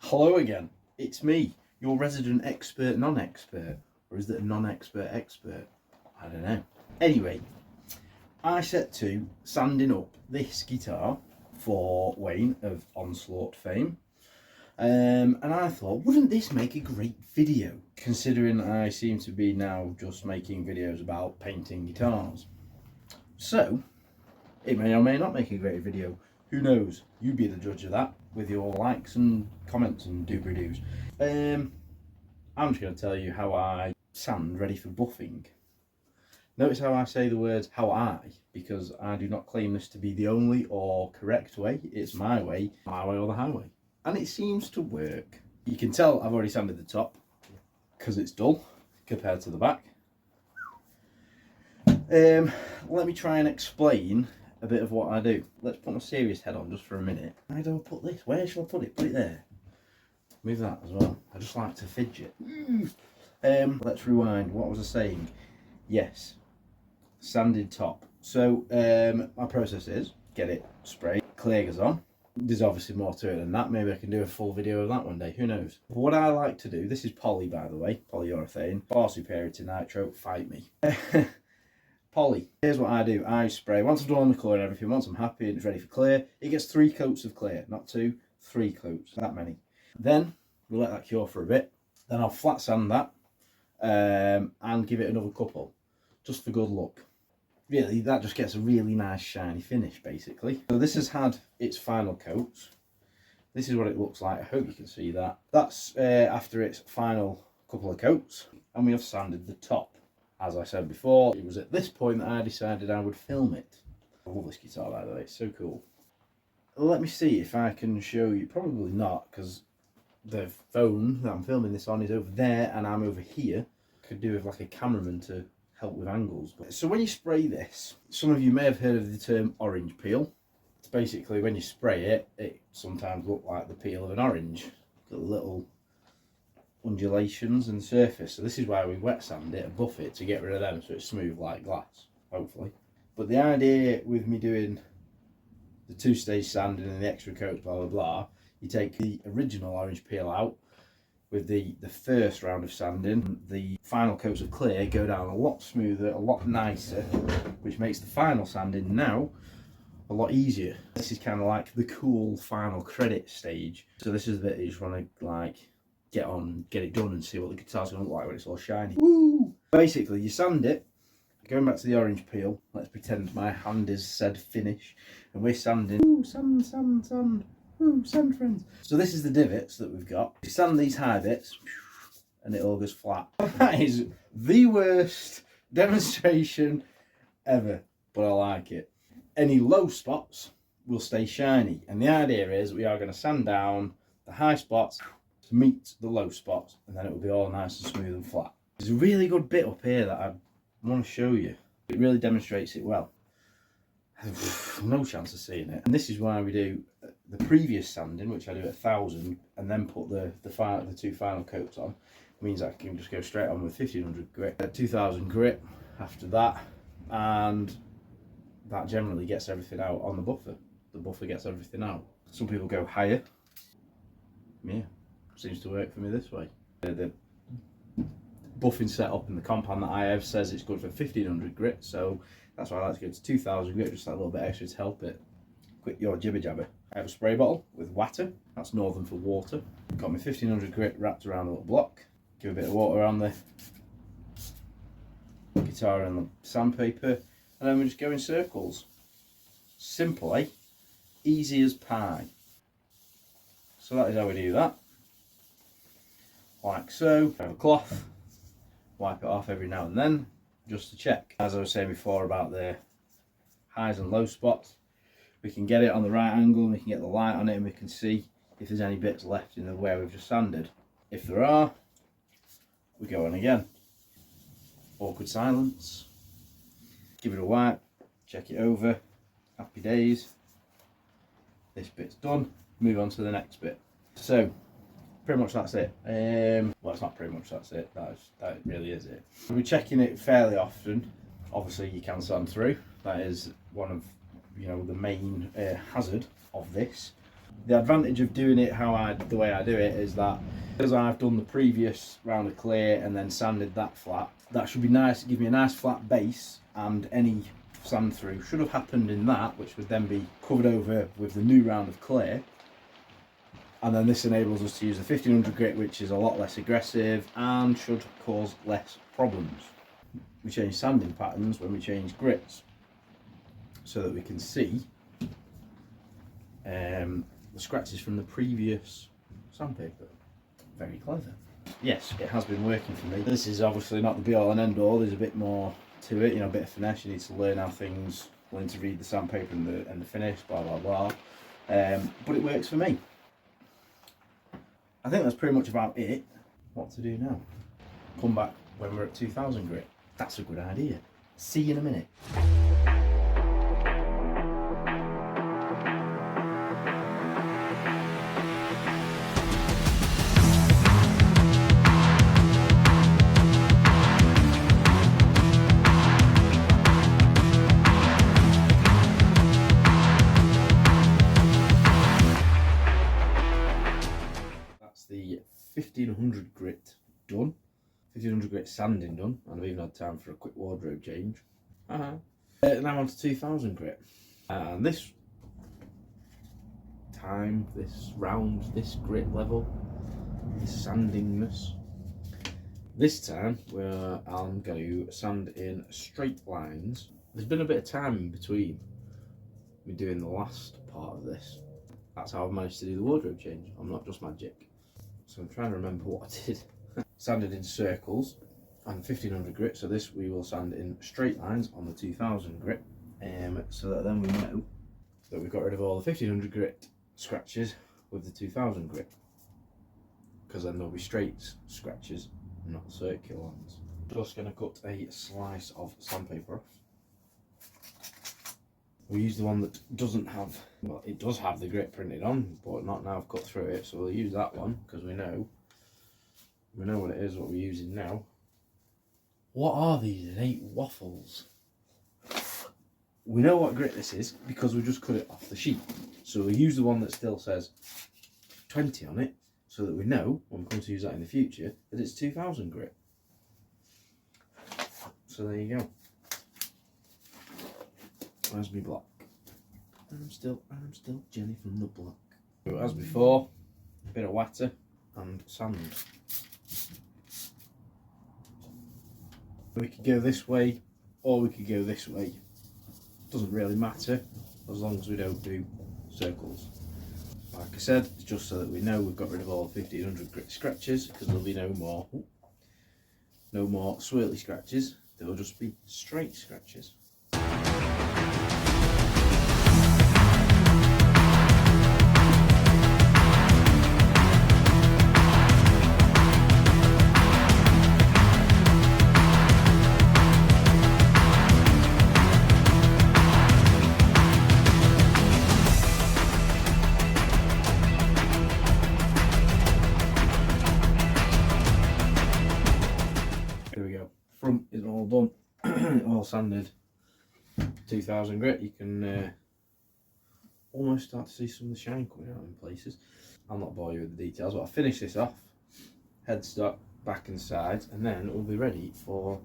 Hello again, it's me, your resident expert non-expert, or is it a non-expert expert? I don't know. Anyway, I set to sanding up this guitar for Wayne of Onslaught fame, and I thought, wouldn't this make a great video, considering I seem to be now just making videos about painting guitars. So, it may or may not make a great video. Who knows? You be the judge of that with your likes and comments and doobly-doos. I'm just going to tell you how I sand ready for buffing. Notice how I say the words how I, because I do not claim this to be the only or correct way. It's my way or the highway. And it seems to work. You can tell I've already sanded the top because it's dull compared to the back. Let me try and explain a bit of what I do. Let's put my serious head on just for a minute. Where do I put this? Where shall I put it? Put it there. Move that as well. I just like to fidget. Let's rewind. What was I saying? Yes, sanded top. So my process is get it sprayed, clear goes on. There's obviously more to it than that. Maybe I can do a full video of that one day. Who knows? But what I like to do, this is poly by the way, polyurethane, far superior to nitro. Fight me. Poly. Here's what I do. I spray. Once I've done all my colour and everything, once I'm happy and it's ready for clear, it gets 3 coats of clear. Not 2, 3 coats. That many. Then we'll let that cure for a bit. Then I'll flat sand that and give it another couple. Just for good luck. Really, that just gets a really nice shiny finish basically. So this has had its final coats. This is what it looks like. I hope you can see that. That's after its final couple of coats. And we have sanded the top. As I said before, it was at this point that I decided I would film it. I love this guitar by the way, it's so cool. Let me see if I can show you, probably not, because the phone that I'm filming this on is over there and I'm over here. Could do with like a cameraman to help with angles. So when you spray this, some of you may have heard of the term orange peel. It's basically when you spray it, it sometimes looks like the peel of an orange. Got little undulations and surface, so this is why we wet sand it and buff it to get rid of them so it's smooth like glass, hopefully. But the idea with me doing the 2-stage sanding and the extra coats, blah blah blah, you take the original orange peel out with the first round of sanding, the final coats of clear go down a lot smoother, a lot nicer, which makes the final sanding now a lot easier. This is kind of like the cool final credit stage. So this is the bit you just want to like get on, get it done and see what the guitar's going to look like when it's all shiny. Woo! Basically, you sand it. Going back to the orange peel, let's pretend my hand is said finish, and we're sanding. Ooh, sand, sand, sand. Ooh, sand friends. So this is the divots that we've got. You sand these high bits, and it all goes flat. That is the worst demonstration ever, but I like it. Any low spots will stay shiny, and the idea is we are going to sand down the high spots to meet the low spots, and then it will be all nice and smooth and flat. There's a really good bit up here that I want to show you. It really demonstrates it well. No chance of seeing it. And this is why we do the previous sanding, which I do at 1000, and then put the 2 final coats on. It means I can just go straight on with 1500 grit, 2000 grit after that, and that generally gets everything out on the buffer. The buffer gets everything out. Some people go higher. Yeah. Seems to work for me this way. The buffing setup in the compound that I have says it's good for 1500 grit, so that's why I like to go to 2000 grit, just that little bit extra to help it. Quit your jibber jabber. I have a spray bottle with water, that's northern for water. Got my 1500 grit wrapped around a little block. Give a bit of water on the guitar and the sandpaper, and then we just go in circles. Simple, eh? Easy as pie. So that is how we do that. Like so. Have a cloth, wipe it off every now and then just to check. As I was saying before about the highs and low spots, we can get it on the right angle and we can get the light on it and we can see if there's any bits left in the where we've just sanded. If there are, we go on again. Awkward silence. Give it a wipe, check it over. Happy days. This bit's done. Move on to the next bit. So pretty much that's it. Well, it's not pretty much that's it. That really is it. We're checking it fairly often. Obviously, you can sand through. That is one of the main hazard of this. The advantage of doing it the way I do it is that because I've done the previous round of clear and then sanded that flat, that should be nice, give me a nice flat base, and any sand through should have happened in that, which would then be covered over with the new round of clear. And then this enables us to use the 1500 grit, which is a lot less aggressive and should cause less problems. We change sanding patterns when we change grits, so that we can see the scratches from the previous sandpaper. Very clever. Yes, it has been working for me. This is obviously not the be all and end all. There's a bit more to it, you know, a bit of finesse. You need to learn how things, learn to read the sandpaper and the finish, blah blah blah. But it works for me. I think that's pretty much about it. What to do now? Come back when we're at 2000 grit. That's a good idea. See you in a minute. The 1500 grit done, 1500 grit sanding done, and I've even had time for a quick wardrobe change. Now on to 2000 grit, and this time, this round, this grit level, this sandingness. This time I'm going to sand in straight lines. There's been a bit of time in between me doing the last part of this. That's how I've managed to do the wardrobe change. I'm not just magic. So I'm trying to remember what I did. Sanded in circles on 1500 grit, so this we will sand in straight lines on the 2000 grit, so that then we know that we've got rid of all the 1500 grit scratches with the 2000 grit, because then there'll be straight scratches, not circular ones. Just going to cut a slice of sandpaper off. We use the one that doesn't have, well, it does have the grit printed on, but not now I've cut through it, so we'll use that one because we know what it is, what we're using now. What are these? It ain't waffles. We know what grit this is because we just cut it off the sheet. So we use the one that still says 20 on it, so that we know when we come to use that in the future that it's 2000 grit. So there you go. Where's my block? I'm still Jenny from the block. So as before, a bit of water and sand. We could go this way or we could go this way. Doesn't really matter as long as we don't do circles. Like I said, it's just so that we know we've got rid of all 1500 grit scratches, because there'll be no more swirly scratches. There will just be straight scratches. Front is all done, all sanded. 2000 grit. You can almost start to see some of the shine coming out in places. I'll not bore you with the details, but I'll finish this off, headstock, back and sides, and then we'll be ready for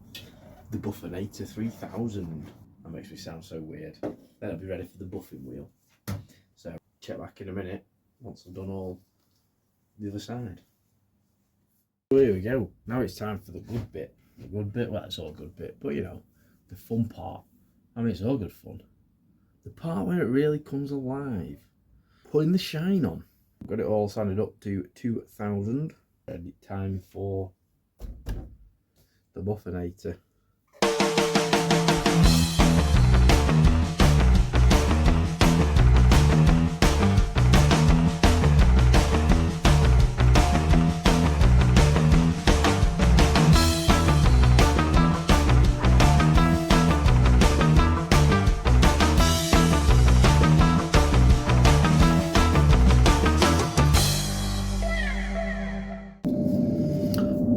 the Buffinator 3000. That makes me sound so weird. Then I'll be ready for the buffing wheel. So check back in a minute once I've done all the other side. Here we go. Now it's time for the good bit. The good bit, well, it's all good bit, but you know, the fun part. I mean, it's all good fun. The part where it really comes alive. Putting the shine on. Got it all sanded up to 2000. Ready, time for the Buffinator.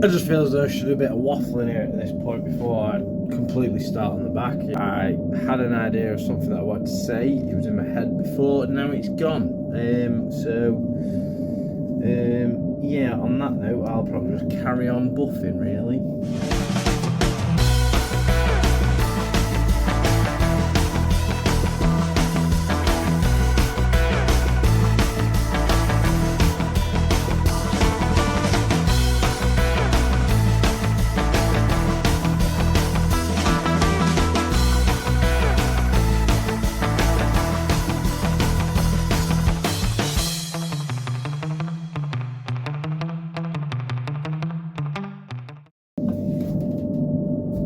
I just feel as though I should do a bit of waffling here at this point before I completely start on the back. I had an idea of something that I wanted to say. It was in my head before, and now it's gone. Yeah, on that note, I'll probably just carry on buffing, really.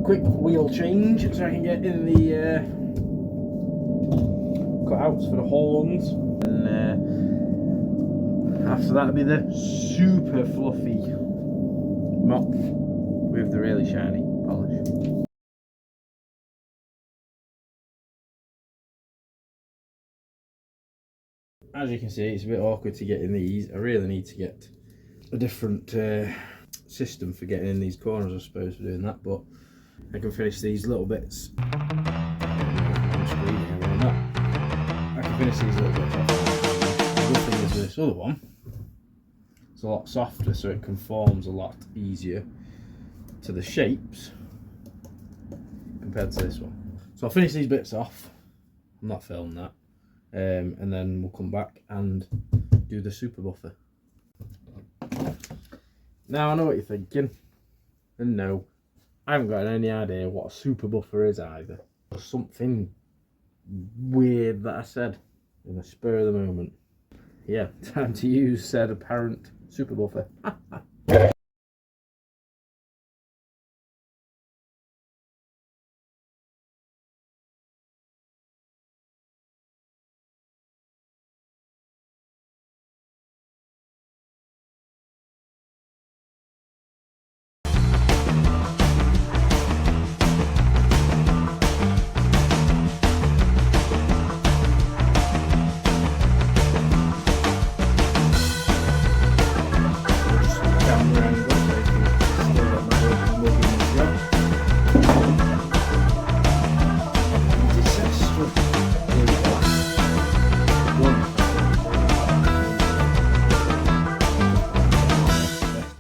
Quick wheel change so I can get in the cutouts for the horns, and after that will be the super fluffy mop with the really shiny polish. As you can see, it's a bit awkward to get in these. I really need to get a different system for getting in these corners, I suppose, for doing that, but I can finish these little bits. I can finish these little bits off. The good thing is this other one, it's a lot softer, so it conforms a lot easier to the shapes compared to this one. So I'll finish these bits off. I'm not filming that. And then we'll come back and do the super buffer. Now I know what you're thinking, and no, I haven't got any idea what a super buffer is either. Just something weird that I said in the spur of the moment. Yeah, time to use said apparent super buffer.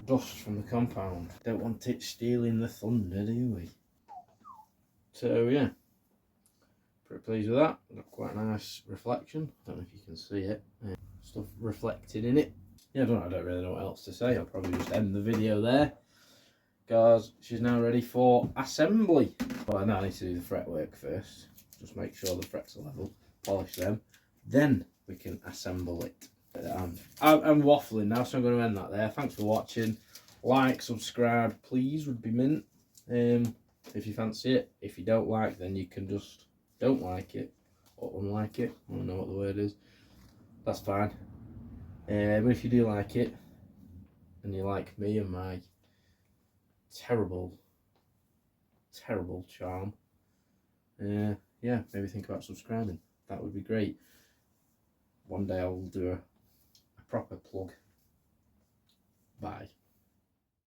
Dust from the compound. Don't want it stealing the thunder, do we? So yeah, pretty pleased with that. Got quite a nice reflection. Don't know if you can see it. Stuff reflected in it. Yeah, I don't really know what else to say. I'll probably just end the video there, because she's now ready for assembly. Well, now I need to do the fretwork first. Just make sure the frets are level, polish them, then we can assemble it. I'm waffling now, so I'm going to end that there. Thanks for watching. Like, subscribe, please, would be mint. If you fancy it. If you don't like, then you can just don't like it or unlike it. I don't know what the word is. That's fine. But if you do like it, and you like me and my terrible charm, yeah, maybe think about subscribing. That would be great. One day I will do a proper plug. Bye.